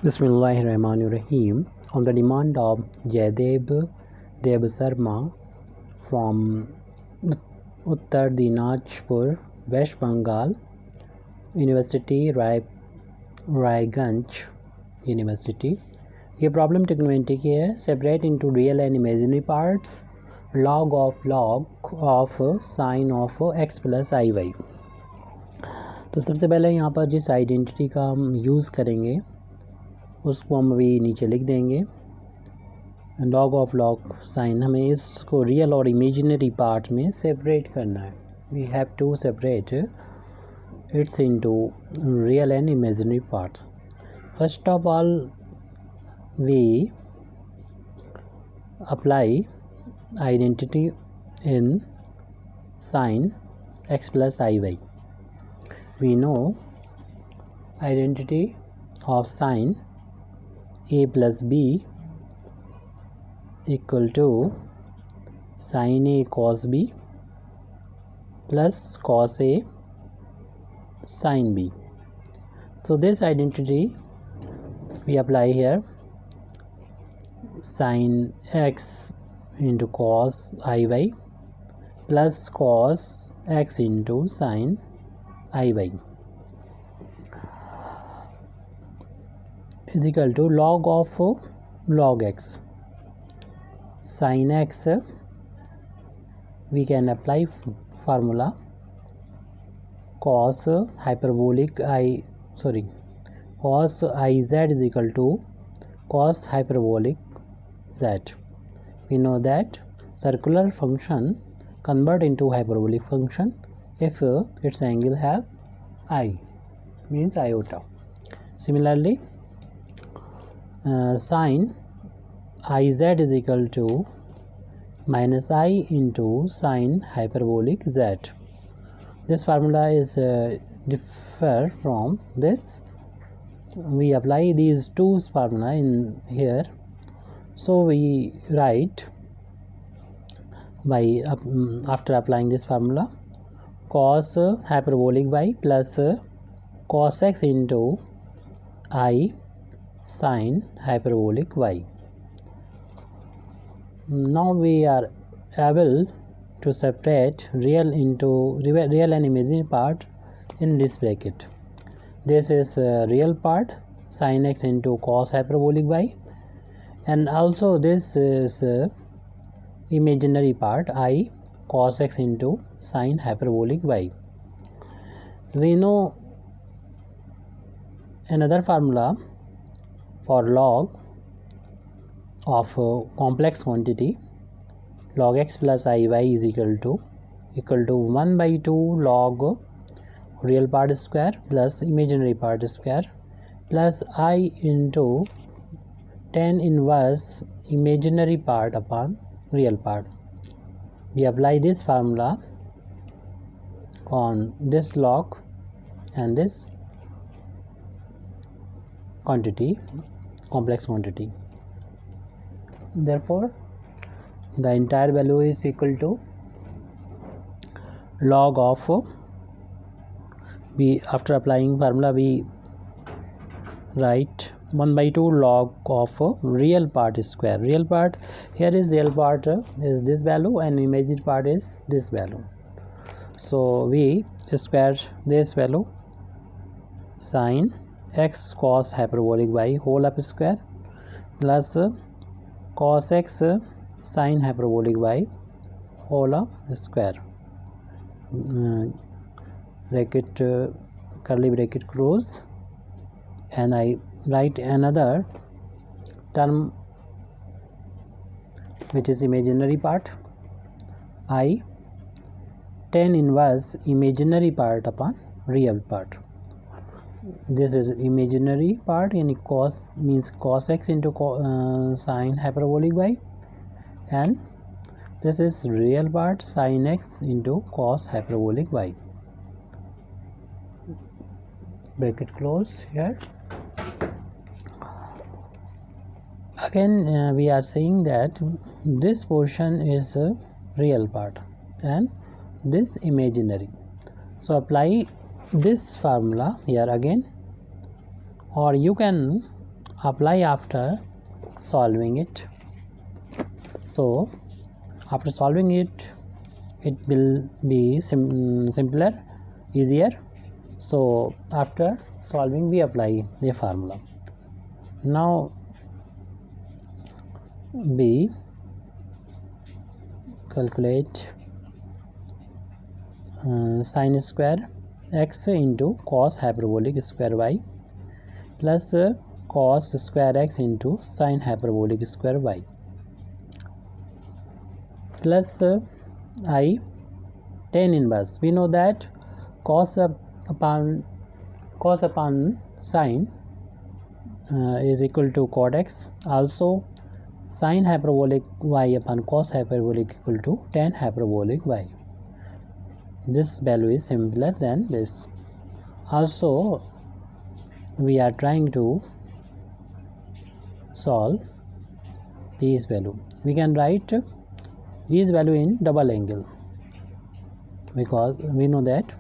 Bismillahirrahmanirrahim. On the demand of Jaydev Dev Sarma from Uttar Dinajpur, West Bengal, University Raiganj university. ये problem trigonometry की है। Separate into real and imaginary parts log of sine of x plus I Y. तो सबसे पहले यहाँ पर जिस identity का हम यूज़ करेंगे उसको हम अभी नीचे लिख देंगे। लॉग ऑफ साइन, हमें इसको रियल और इमेजिनरी पार्ट में सेपरेट करना है। We have to separate its into real and imaginary parts. First of all we apply identity in sin x plus iy. We know identity of sin a plus b equal to sin a cos b plus cos a sin b. So this identity we apply here, sin x into cos iy plus cos x into sin iy is equal to log of log x. Sin x we can apply formula cos iz is equal to cos hyperbolic z. We know that circular function convert into hyperbolic function if its angle have I, means iota. Similarly, sin iz is equal to minus I into sin hyperbolic z. This formula is differ from this. We apply these two formula in here. So we write by after applying this formula cos hyperbolic y plus cos x into I sin hyperbolic y. Now we are able to separate real and imaginary part in this bracket. This is real part, sin x into cos hyperbolic y, and also this is imaginary part, I cos x into sin hyperbolic y. We know another formula for log of complex quantity, log x plus iy is equal to 1 by 2 log real part square plus imaginary part square plus I into tan inverse imaginary part upon real part. We apply this formula on this log and this quantity, complex quantity. Therefore the entire value is equal to log of after applying formula we write 1 by 2 log of real part square. Real part, here is real part is this value and imaginary part is this value. So we square this value, sin x cos hyperbolic y whole up square plus cos x sin hyperbolic y whole up square. Bracket curly bracket close, and I write another term which is imaginary part, I tan inverse imaginary part upon real part. This is imaginary part, and cos means cos x into sin hyperbolic y, and this is real part, sin x into cos hyperbolic y. Bracket close here. Again we are saying that this portion is a real part and this imaginary. So apply this formula here again, or you can apply after solving it. So after solving it, it will be simpler, easier. So after solving, we apply the formula. Now we calculate sin square x into cos hyperbolic square y plus cos square x into sin hyperbolic square y plus I tan inverse. We know that cos upon sin is equal to cot x. Also sin hyperbolic y upon cos hyperbolic equal to tan hyperbolic y. This value is simpler than this. Also we are trying to solve this value. We can write this value in double angle, because we know that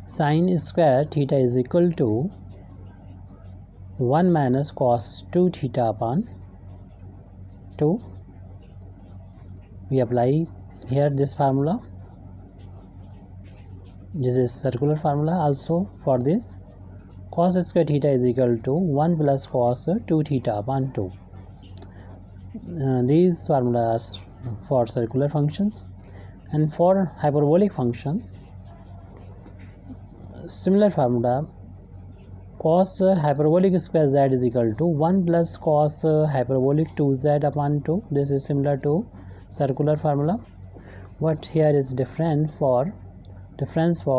sin square theta is equal to 1 minus cos 2 theta upon 2. We apply here this formula. This is circular formula. Also for this, cos square theta is equal to 1 plus cos 2 theta upon 2. These formulas for circular functions. And for hyperbolic function, similar formula, cos hyperbolic square z is equal to 1 plus cos hyperbolic 2z upon 2. This is similar to circular formula. What here is difference for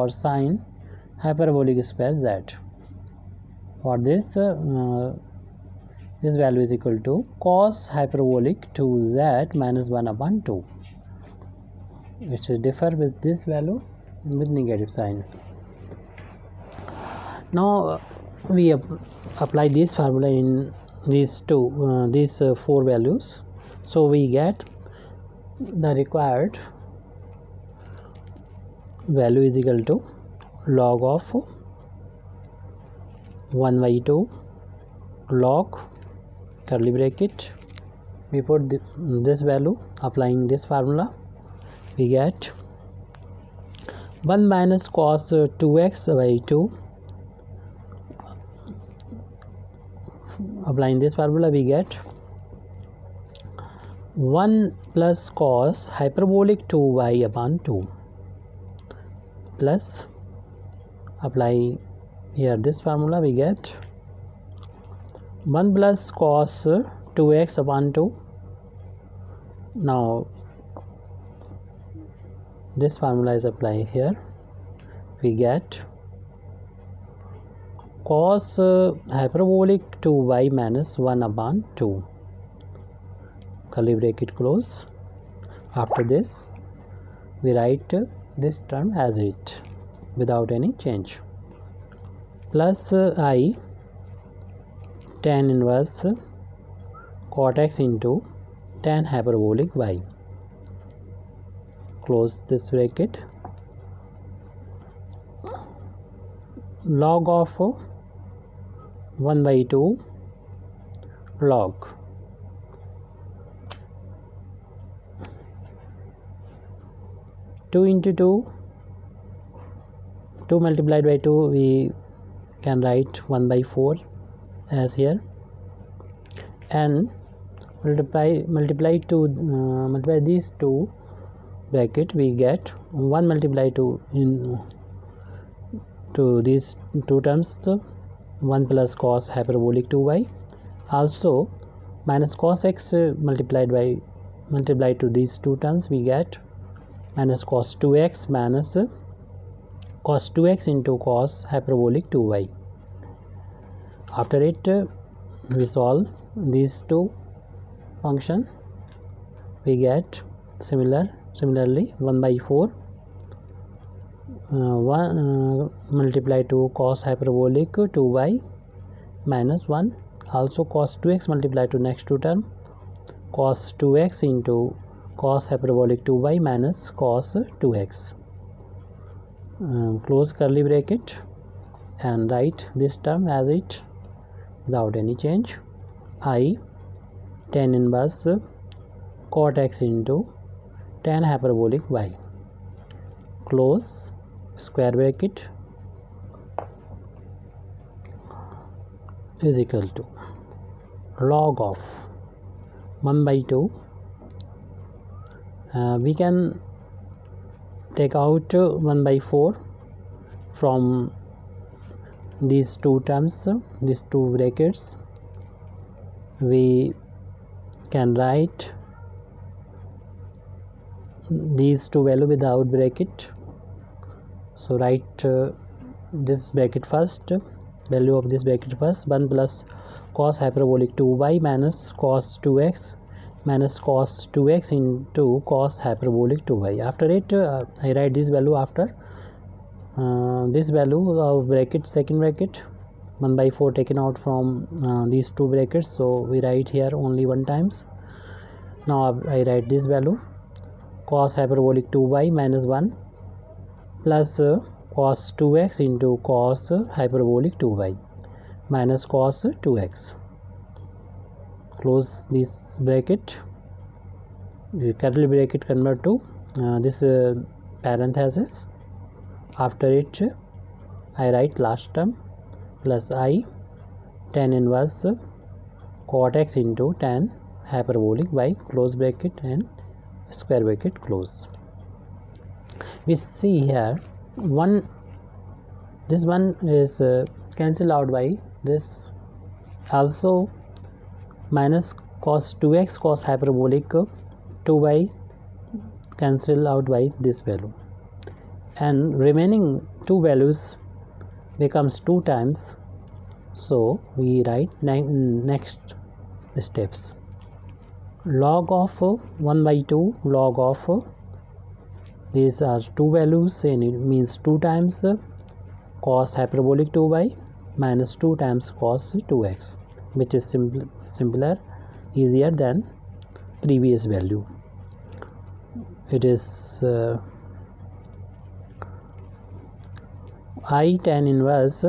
sin hyperbolic square z. For this, this value is equal to cos hyperbolic 2z minus 1 upon 2, which will differ with this value with negative sign. Now we apply this formula in these four values. So we get the required value is equal to log of 1 by 2 log curly bracket. We put this value, applying this formula, we get 1 minus cos 2x by 2. Applying this formula, we get 1 plus cos hyperbolic 2y upon 2 plus, apply here this formula, we get 1 plus cos 2x upon 2. Now this formula is applied here. We get cos hyperbolic 2y minus 1 upon 2, curly bracket close. After this, we write this term as it without any change, plus I tan inverse cot x into tan hyperbolic y, close this bracket, log of 1 by 2 log two into 2 multiplied by 2, we can write 1 by 4 as here, and multiply these two bracket, we get 1 multiply 2 to these two terms, 1 plus cos hyperbolic 2y, also minus cos x multiplied to these two terms, we get minus cos 2x minus cos 2x into cos hyperbolic 2y. After it, we solve these two function, we get similarly 1 by 4 multiply to cos hyperbolic 2y minus 1, also cos 2x multiply to next two term, cos 2x into cos hyperbolic 2y minus cos 2x, close curly bracket, and write this term as it without any change. I tan inverse cot x into tan hyperbolic y, close square bracket, is equal to log of 1 by 2. We can take out 1 by 4 from these two terms, these two brackets. We can write these two value without bracket. So write this bracket first, value of this bracket first. 1 plus cos hyperbolic 2y minus cos 2x minus cos 2x into cos hyperbolic 2y. After it I write this value after this value of bracket, second bracket. 1 by 4 taken out from these two brackets, so we write here only one times. Now I write this value, cos hyperbolic 2y minus 1 plus cos 2x into cos hyperbolic 2y minus cos 2x. Close this bracket. The curly bracket convert to this parenthesis. After it I write last term plus I tan inverse cot x into tan hyperbolic y, close bracket and square bracket close. We see here this one is cancelled out by this, also minus cos 2x cos hyperbolic 2y cancel out by this value, and remaining two values becomes 2 times. So we write next steps. Log of 1 by 2, log of these are two values and it means 2 times cos hyperbolic 2y minus 2 times cos 2x, which is simpler, easier than previous value. It is I tan inverse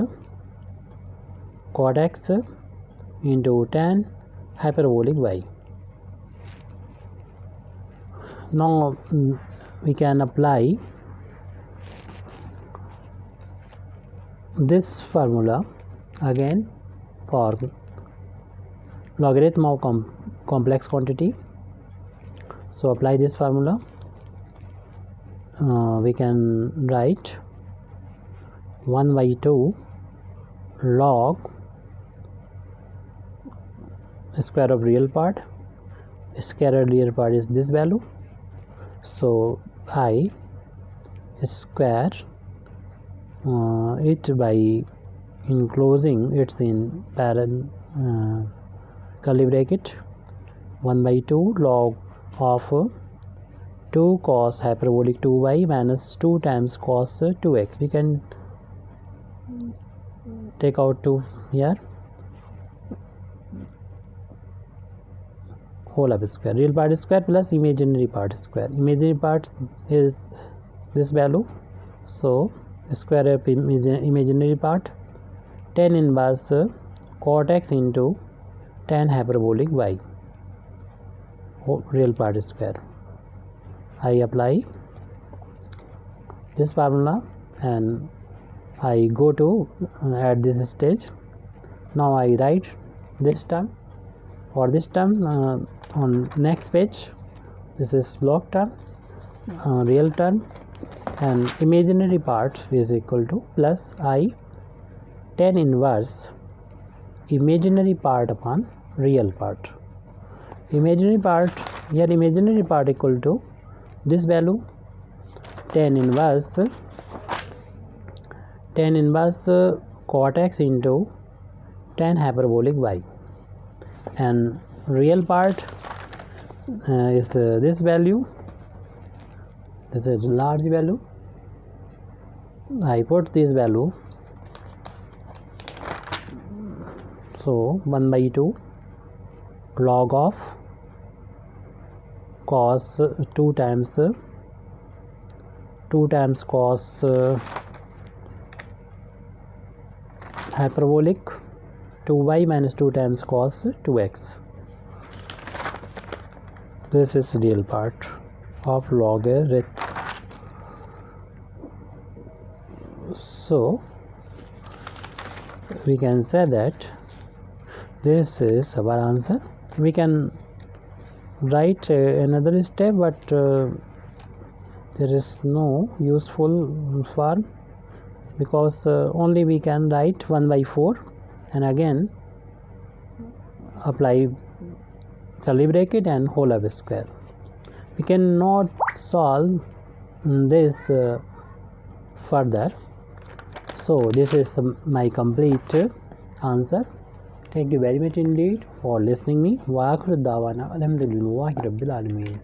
cot x into tan hyperbolic y. Now we can apply this formula again for logarithm of complex quantity. So apply this formula. We can write 1 by 2 log square of real part, square of real part is this value, so I square it by enclosing it's in curly bracket 1 by 2 log of 2 cos hyperbolic 2y minus 2 times cos 2x. We can take out 2 here, whole of square, real part square plus imaginary part square. Imaginary part is this value, so square of imaginary part tan inverse cot x into tan hyperbolic y, real part square. I apply this formula and I go to at this stage. Now I write this term. For this term on next page, this is log term, real term, and imaginary part is equal to plus I tan inverse imaginary part upon real part. Imaginary part, here imaginary part equal to this value tan inverse cot x into tan hyperbolic y, and real part is this value. This is large value. I put this value, so 1 by 2 log of cos 2 times cos hyperbolic 2y minus 2 times cos 2x. This is real part of logarithm. So we can say that this is our answer. We can write another step, but there is no useful form, because only we can write 1 by 4 and again apply curly bracket and whole of square. We cannot solve this further. So this is my complete answer. Thank you very much indeed for listening me. Wa akhiru da'wana alhamdulillahi rabbil alamin.